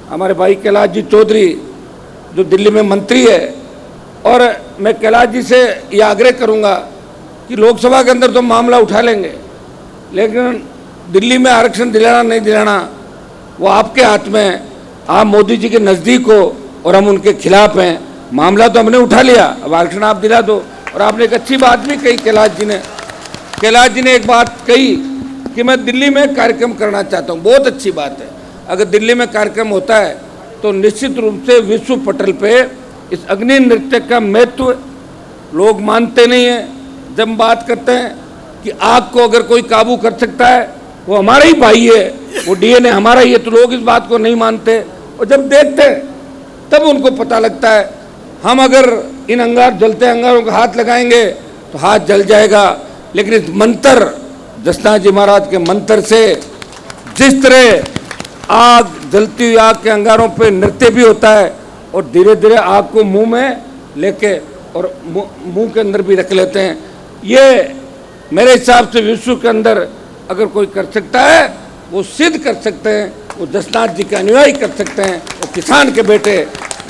हमारे भाई कैलाश जी चौधरी जो दिल्ली में मंत्री है, और मैं कैलाश जी से ये आग्रह करूंगा कि लोकसभा के अंदर तो मामला उठा लेंगे, लेकिन दिल्ली में आरक्षण दिलाना नहीं दिलाना वो आपके हाथ में है। आप मोदी जी के नज़दीक हो और हम उनके खिलाफ हैं। मामला तो हमने उठा लिया, अब आरक्षण आप दिला दो। और आपने एक अच्छी बात भी कही, कैलाश जी ने एक बात कही कि मैं दिल्ली में कार्यक्रम करना चाहता हूँ। बहुत अच्छी बात है। अगर दिल्ली में कार्यक्रम होता है तो निश्चित रूप से विश्व पटल पे इस अग्नि नृत्य का महत्व लोग मानते नहीं हैं। जब बात करते हैं कि आग को अगर कोई काबू कर सकता है वो हमारा ही भाई है, वो डीएनए हमारा ही है, तो लोग इस बात को नहीं मानते। और जब देखते हैं तब उनको पता लगता है हम अगर इन जलते अंगारों को हाथ लगाएंगे तो हाथ जल जाएगा। लेकिन इस मंत्र, जसनाथ जी महाराज के मंत्र से जिस तरह आग, जलती हुई आग के अंगारों पे नृत्य भी होता है और धीरे धीरे आग को मुंह में लेके और मुंह के अंदर भी रख लेते हैं, ये मेरे हिसाब से विश्व के अंदर अगर कोई कर सकता है वो सिद्ध कर सकते हैं, वो जसनाथ जी के अनुयायी कर सकते हैं। वो किसान के बेटे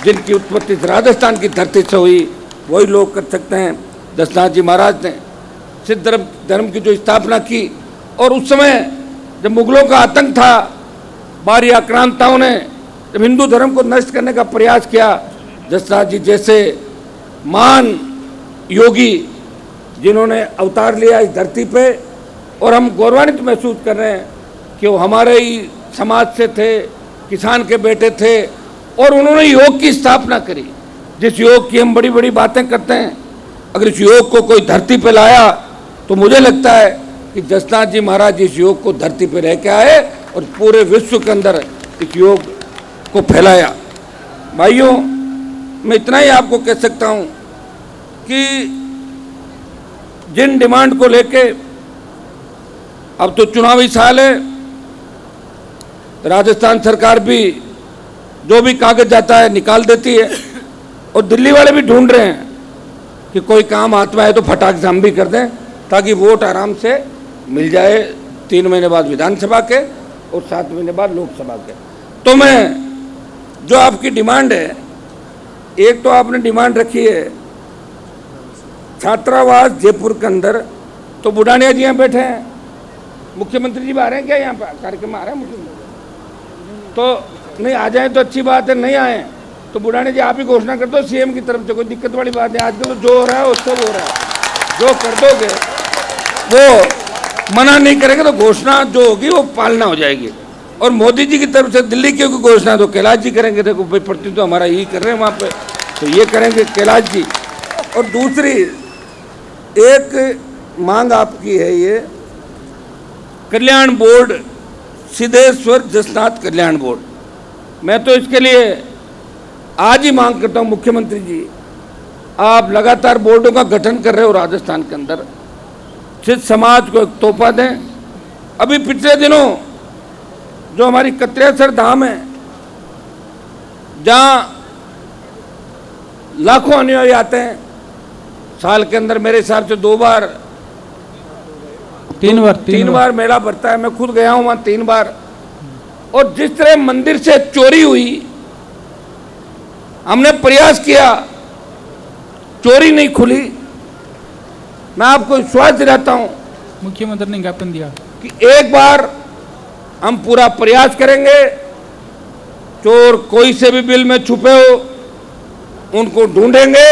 जिनकी उत्पत्ति राजस्थान की धरती से हुई वही लोग कर सकते हैं। जसनाथ जी महाराज ने सिद्ध धर्म की जो स्थापना की, और उस समय जब मुगलों का आतंक था, बाहरी आक्रांताओं ने जब हिंदू धर्म को नष्ट करने का प्रयास किया, जसनाथ जी जैसे महान योगी जिन्होंने अवतार लिया इस धरती पे, और हम गौरवान्वित महसूस कर रहे हैं कि वो हमारे ही समाज से थे, किसान के बेटे थे, और उन्होंने योग की स्थापना करी। जिस योग की हम बड़ी बड़ी बातें करते हैं, अगर इस योग को कोई धरती पे लाया तो मुझे लगता है कि जसनाथ जी महाराज इस योग को धरती पे रह के आए और पूरे विश्व के अंदर इस योग को फैलाया। भाइयों, मैं इतना ही आपको कह सकता हूँ कि जिन डिमांड को लेके, अब तो चुनावी साल है, राजस्थान सरकार भी जो भी कागज जाता है निकाल देती है, और दिल्ली वाले भी ढूंढ रहे हैं कि कोई काम हाथ में आए तो फटाक से हम भी कर दें, ताकि वोट आराम से मिल जाए 3 महीने बाद विधानसभा के और 7 महीने बाद लोकसभा के। तो मैं जो आपकी डिमांड है, एक तो आपने डिमांड रखी है छात्रावास जयपुर के अंदर, तो बुढ़ानिया जी यहाँ बैठे हैं, मुख्यमंत्री जी आ रहे हैं क्या यहाँ पर कार्यक्रम आ रहे हैं मुख्यमंत्री? तो नहीं आ जाए तो अच्छी बात है, नहीं आए तो बुढ़ानिया जी आप ही घोषणा कर दो सीएम की तरफ से, कोई दिक्कत वाली बात है। आजकल तो जो हो रहा है वो सब हो रहा है, जो कर दोगे वो मना नहीं करेंगे तो घोषणा जो होगी वो पालना हो जाएगी। और मोदी जी की तरफ से दिल्ली की घोषणा तो कैलाश जी करेंगे, देखो भाई प्रति तो हमारा यही कर रहे हैं वहाँ पे, तो ये करेंगे कैलाश जी। और दूसरी एक मांग आपकी है, ये कल्याण बोर्ड, सिद्धेश्वर जसनाथ कल्याण बोर्ड, मैं तो इसके लिए आज ही मांग करता हूँ मुख्यमंत्री जी, आप लगातार बोर्डों का गठन कर रहे हो राजस्थान के अंदर, सिद्ध समाज को एक तोहफा दें। अभी पिछले दिनों जो हमारी कत्रेसर धाम है, जहाँ लाखों अनुयायी आते हैं साल के अंदर, मेरे हिसाब से 3 बार मेला भरता है, मैं खुद गया हूं वहां 3 बार। और जिस तरह मंदिर से चोरी हुई, हमने प्रयास किया, चोरी नहीं खुली। मैं आपको विश्वास दिलाता हूं, मुख्यमंत्री ने ज्ञापन दिया कि एक बार हम पूरा प्रयास करेंगे, चोर कोई से भी बिल में छुपे हो उनको ढूंढेंगे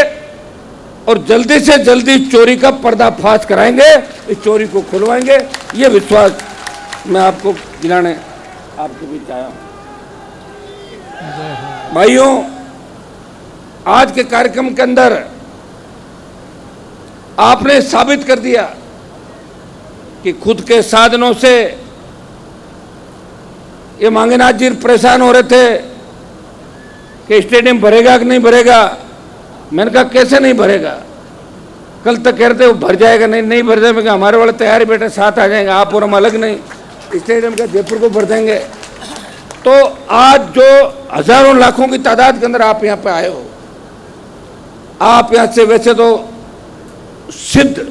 और जल्दी से जल्दी चोरी का पर्दाफाश कराएंगे, इस चोरी को खुलवाएंगे। ये विश्वास मैं आपको दिलाने आपके बीच आया हूं। भाइयों, आज के कार्यक्रम के अंदर आपने साबित कर दिया कि खुद के साधनों से, ये मांगेनाथ जी परेशान हो रहे थे कि स्टेडियम भरेगा कि नहीं भरेगा। मैंने कहा कैसे नहीं भरेगा, कल तक कह रहे थे वो भर जाएगा, नहीं भर जाएगा, हमारे वाले तैयारी बेटे साथ आ जाएंगे, आप और हम अलग नहीं, स्टेडियम का जयपुर को भर देंगे। तो आज जो हजारों लाखों की तादाद के अंदर आप यहाँ पे आए हो, आप यहाँ से वैसे तो सिद्ध,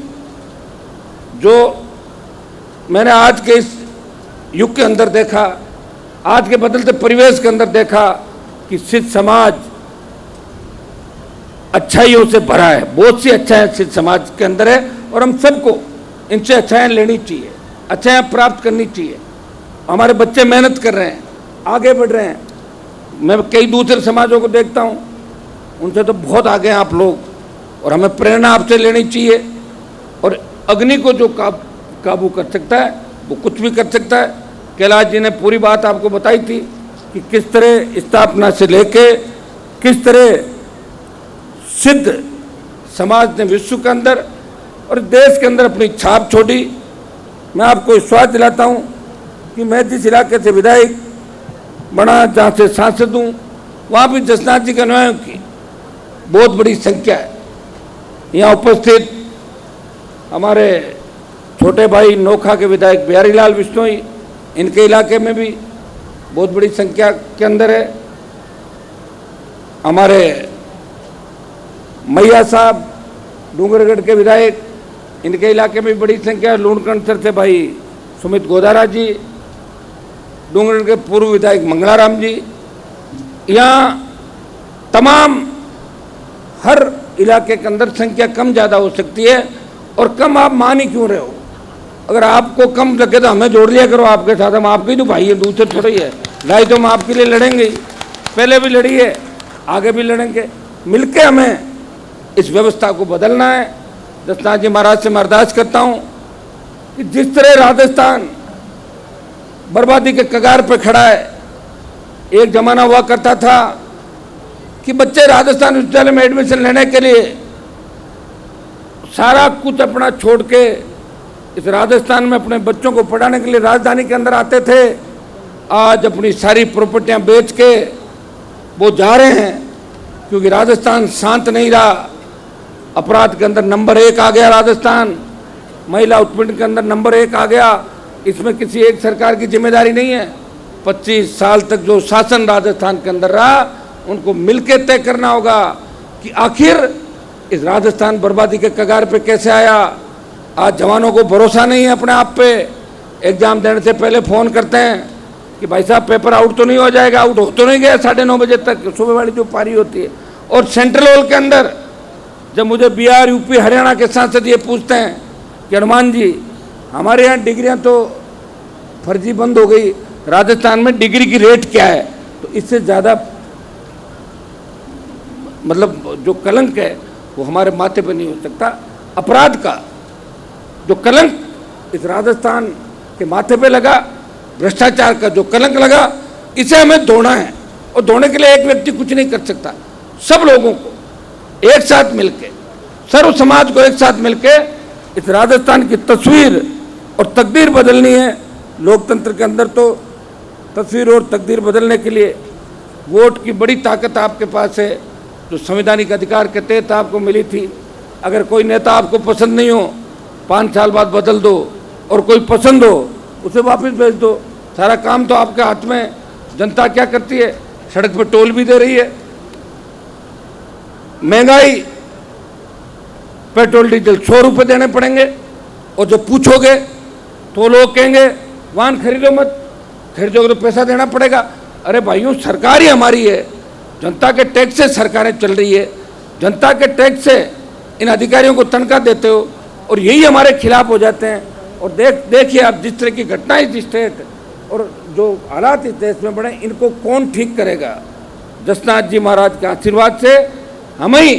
जो मैंने आज के इस युग के अंदर देखा आज के बदलते परिवेश के अंदर देखा कि सिद्ध समाज अच्छाइयों से भरा है, बहुत सी अच्छाइयाँ सिद्ध समाज के अंदर है और हम सबको इनसे अच्छाइयाँ लेनी चाहिए, अच्छाइयाँ प्राप्त करनी चाहिए। हमारे बच्चे मेहनत कर रहे हैं, आगे बढ़ रहे हैं। मैं कई दूसरे समाजों को देखता हूँ, उनसे तो बहुत आगे हैं आप लोग और हमें प्रेरणा आपसे लेनी चाहिए। और अग्नि को जो काबू कर सकता है वो कुछ भी कर सकता है। कैलाश जी ने पूरी बात आपको बताई थी कि किस तरह स्थापना से लेके किस तरह सिद्ध समाज ने विश्व के अंदर और देश के अंदर अपनी छाप छोड़ी। मैं आपको विश्वास दिलाता हूँ कि मैं जिस इलाके से विधायक बना, जहाँ से सांसद हूँ, वहाँ भी जसनाथ जी के अनुयायियों की बहुत बड़ी संख्या है। यहाँ उपस्थित हमारे छोटे भाई नोखा के विधायक बिहारी लाल बिश्नोई, इनके इलाके में भी बहुत बड़ी संख्या के अंदर है। हमारे मैया साहब डूंगरगढ़ के विधायक, इनके इलाके में भी बड़ी संख्या है। लूणकंसर से भाई सुमित गोदारा जी, डूंगरगढ़ के पूर्व विधायक मंगलाराम जी, यहाँ तमाम हर इलाके के अंदर संख्या कम ज़्यादा हो सकती है। और कम आप मान ही क्यों रहे हो? अगर आपको कम लगे तो हमें जोड़ लिया करो आपके साथ, हम आपके ही तो भाई है, दूसरे थोड़े ही है। लड़ाई तो हम आपके लिए लड़ेंगे ही, पहले भी लड़ी है, आगे भी लड़ेंगे। मिलके हमें इस व्यवस्था को बदलना है। जसनाथ जी महाराज से मैं अरदास करता हूँ कि जिस तरह राजस्थान बर्बादी के कगार पर खड़ा है, एक जमाना हुआ करता था कि बच्चे राजस्थान विश्वविद्यालय में एडमिशन लेने के लिए सारा कुछ अपना छोड़ के इस राजस्थान में अपने बच्चों को पढ़ाने के लिए राजधानी के अंदर आते थे। आज अपनी सारी प्रॉपर्टियां बेच के वो जा रहे हैं, क्योंकि राजस्थान शांत नहीं रहा। अपराध के अंदर नंबर 1 आ गया राजस्थान, महिला उत्पीड़न के अंदर नंबर 1 आ गया। इसमें किसी एक सरकार की जिम्मेदारी नहीं है। 25 साल तक जो शासन राजस्थान के अंदर रहा, उनको मिलकर तय करना होगा कि आखिर इस राजस्थान बर्बादी के कगार पे कैसे आया। आज जवानों को भरोसा नहीं है अपने आप पे। एग्जाम देने से पहले फ़ोन करते हैं कि भाई साहब पेपर आउट तो नहीं हो जाएगा। आउट हो तो नहीं गया 9:30 बजे तक सुबह वाली जो पारी होती है। और सेंट्रल हॉल के अंदर जब मुझे बिहार, यूपी, हरियाणा के सांसद ये पूछते हैं कि हनुमान जी हमारे यहाँ डिग्रियाँ तो फर्जी बंद हो गई, राजस्थान में डिग्री की रेट क्या है? तो इससे ज़्यादा मतलब जो कलंक है वो हमारे माथे पर नहीं हो सकता। अपराध का जो कलंक इस राजस्थान के माथे पे लगा, भ्रष्टाचार का जो कलंक लगा, इसे हमें धोना है। और धोने के लिए एक व्यक्ति कुछ नहीं कर सकता। सब लोगों को एक साथ मिलके, सर्व समाज को एक साथ मिलके इस राजस्थान की तस्वीर और तकदीर बदलनी है। लोकतंत्र के अंदर तो तस्वीर और तकदीर बदलने के लिए वोट की बड़ी ताकत आपके पास है, जो संवैधानिक अधिकार के तहत आपको मिली थी। अगर कोई नेता आपको पसंद नहीं हो, 5 साल बाद बदल दो, और कोई पसंद हो उसे वापस भेज दो। सारा काम तो आपके हाथ में। जनता क्या करती है? सड़क पर टोल भी दे रही है। महंगाई, पेट्रोल डीजल 100 रुपये देने पड़ेंगे, और जब पूछोगे तो लोग कहेंगे वाहन खरीदो मत, खरीदोगे तो पैसा देना पड़ेगा। अरे भाइयों, सरकार ही हमारी है, जनता के टैक्स से सरकारें चल रही है। जनता के टैक्स से इन अधिकारियों को तनख्वाह देते हो और यही हमारे खिलाफ हो जाते हैं। और देखिए आप जिस तरह की घटनाएं इस स्टेट और जो हालात इस देश में बढ़े, इनको कौन ठीक करेगा? जसनाथ जी महाराज के आशीर्वाद से हमें ही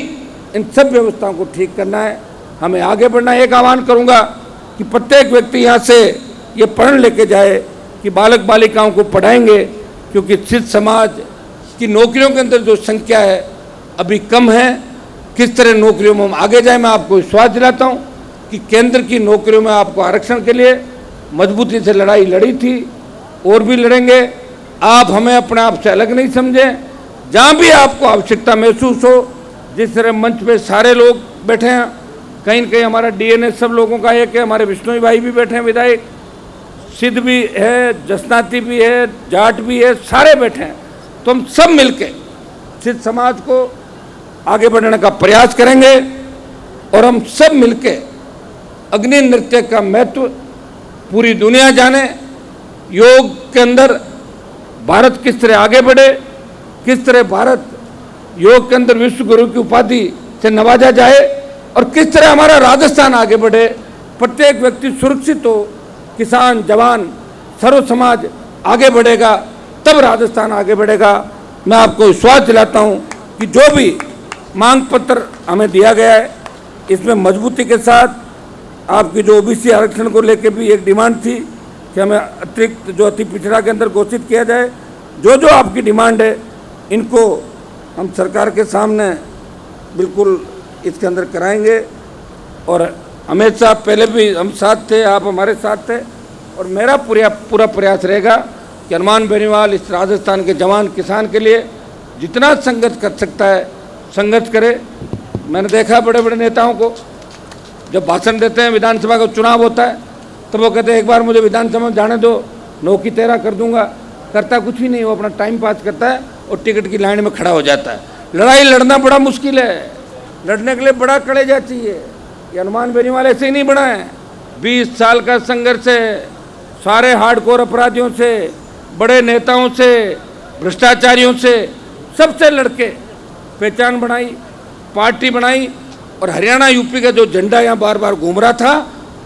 इन सब व्यवस्थाओं को ठीक करना है, हमें आगे बढ़ना है। एक आह्वान करूंगा कि प्रत्येक व्यक्ति यहाँ से ये पढ़ लेके जाए कि बालक बालिकाओं को पढ़ाएंगे, क्योंकि सिद्ध समाज की नौकरियों के अंदर जो संख्या है अभी कम है। किस तरह नौकरियों में हम आगे जाए, मैं आपको विश्वास दिलाता हूँ कि केंद्र की नौकरियों में आपको आरक्षण के लिए मजबूती से लड़ाई लड़ी थी और भी लड़ेंगे। आप हमें अपने आप से अलग नहीं समझें। जहाँ भी आपको आवश्यकता महसूस हो, जिस तरह मंच पे सारे लोग बैठे हैं, कहीं न कहीं हमारा डीएनए सब लोगों का एक है। हमारे बिश्नोई भाई भी बैठे हैं, विधायक सिद्ध भी है, जसनाती भी है, जाट भी है, सारे बैठे हैं। तो हम सब मिलके सिद्ध समाज को आगे बढ़ने का प्रयास करेंगे और हम सब मिलके अग्नि नृत्य का महत्व पूरी दुनिया जाने। योग के अंदर भारत किस तरह आगे बढ़े, किस तरह भारत योग के अंदर विश्व गुरु की उपाधि से नवाजा जाए और किस तरह हमारा राजस्थान आगे बढ़े, प्रत्येक व्यक्ति सुरक्षित हो, किसान, जवान, सर्व समाज आगे बढ़ेगा, तब राजस्थान आगे बढ़ेगा। मैं आपको विश्वास दिलाता हूं कि जो भी मांग पत्र हमें दिया गया है, इसमें मजबूती के साथ आपकी जो ओबीसी आरक्षण को लेकर भी एक डिमांड थी कि हमें अतिरिक्त जो अति पिछड़ा के अंदर घोषित किया जाए, जो जो आपकी डिमांड है इनको हम सरकार के सामने बिल्कुल इसके अंदर कराएंगे। और अमित साहब पहले भी हम साथ थे, आप हमारे साथ थे, और मेरा पूरा प्रयास रहेगा कि हनुमान बेनीवाल इस राजस्थान के जवान किसान के लिए जितना संघर्ष कर सकता है संघर्ष करे। मैंने देखा बड़े बड़े नेताओं को जब भाषण देते हैं, विधानसभा का चुनाव होता है, तो वो कहते हैं एक बार मुझे विधानसभा में जाने दो, 9 की 13 कर दूंगा। करता कुछ भी नहीं, वो अपना टाइम पास करता है और टिकट की लाइन में खड़ा हो जाता है। लड़ाई लड़ना बड़ा मुश्किल है, लड़ने के लिए बड़ा कलेजा चाहिए। ये हनुमान बेनीवाल ऐसे ही नहीं बना है, 20 साल का संघर्ष है, सारे हार्डकोर अपराधियों से, बड़े नेताओं से, भ्रष्टाचारियों से, सबसे लड़के पहचान बनाई, पार्टी बनाई, और हरियाणा यूपी का जो झंडा यहाँ बार बार घूम रहा था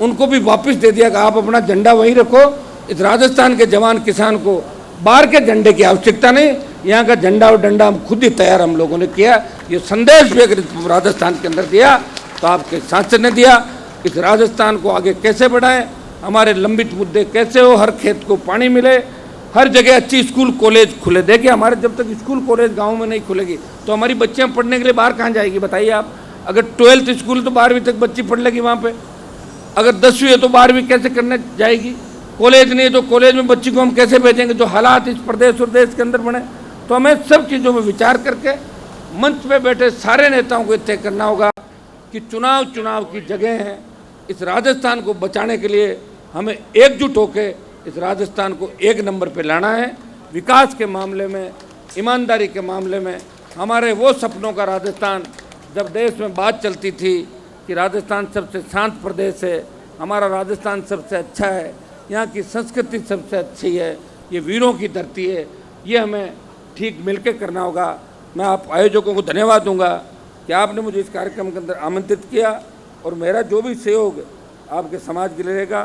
उनको भी वापस दे दिया कि आप अपना झंडा वहीं रखो। इस राजस्थान के जवान किसान को बाहर के झंडे की आवश्यकता नहीं, यहाँ का झंडा और डंडा हम खुद ही तैयार हम लोगों ने किया। ये संदेश भी अगर राजस्थान के अंदर दिया तो आपके सांसद ने दिया। इस राजस्थान को आगे कैसे बढ़ाएं, हमारे लंबित मुद्दे कैसे हो, हर खेत को पानी मिले, हर जगह अच्छी स्कूल कॉलेज खुले। देखिए हमारे जब तक स्कूल कॉलेज गाँव में नहीं खुलेगी तो हमारी बच्चियाँ पढ़ने के लिए बाहर कहाँ जाएगी बताइए आप। अगर 12th स्कूल तो 12वीं तक बच्ची पढ़ लेगी वहाँ पे, अगर 10वीं है तो 12वीं कैसे करने जाएगी, कॉलेज नहीं है तो कॉलेज में बच्ची को हम कैसे भेजेंगे। जो हालात इस प्रदेश और देश के अंदर बने, तो हमें सब चीज़ों में विचार करके मंच पे बैठे सारे नेताओं को तय करना होगा कि चुनाव की जगह हैं। इस राजस्थान को बचाने के लिए हमें एकजुट होकर इस राजस्थान को 1 नंबर पे लाना है। विकास के मामले में, ईमानदारी के मामले में, हमारे वो सपनों का राजस्थान, जब देश में बात चलती थी कि राजस्थान सबसे शांत प्रदेश है, हमारा राजस्थान सबसे अच्छा है, यहाँ की संस्कृति सबसे अच्छी है, ये वीरों की धरती है, ये हमें ठीक मिलकर करना होगा। मैं आप आयोजकों को धन्यवाद दूंगा कि आपने मुझे इस कार्यक्रम के अंदर आमंत्रित किया, और मेरा जो भी सहयोग आपके समाज के लिए रहेगा,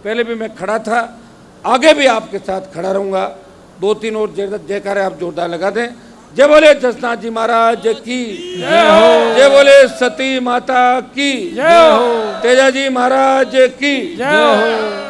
पहले भी मैं खड़ा था, आगे भी आपके साथ खड़ा रहूँगा। 2-3 और जयकारे आप जोरदार लगा दें। जय बोले जसनाथ जी महाराज की जय हो, जय बोले सती माता की जय हो, तेजा जी महाराज की जय हो।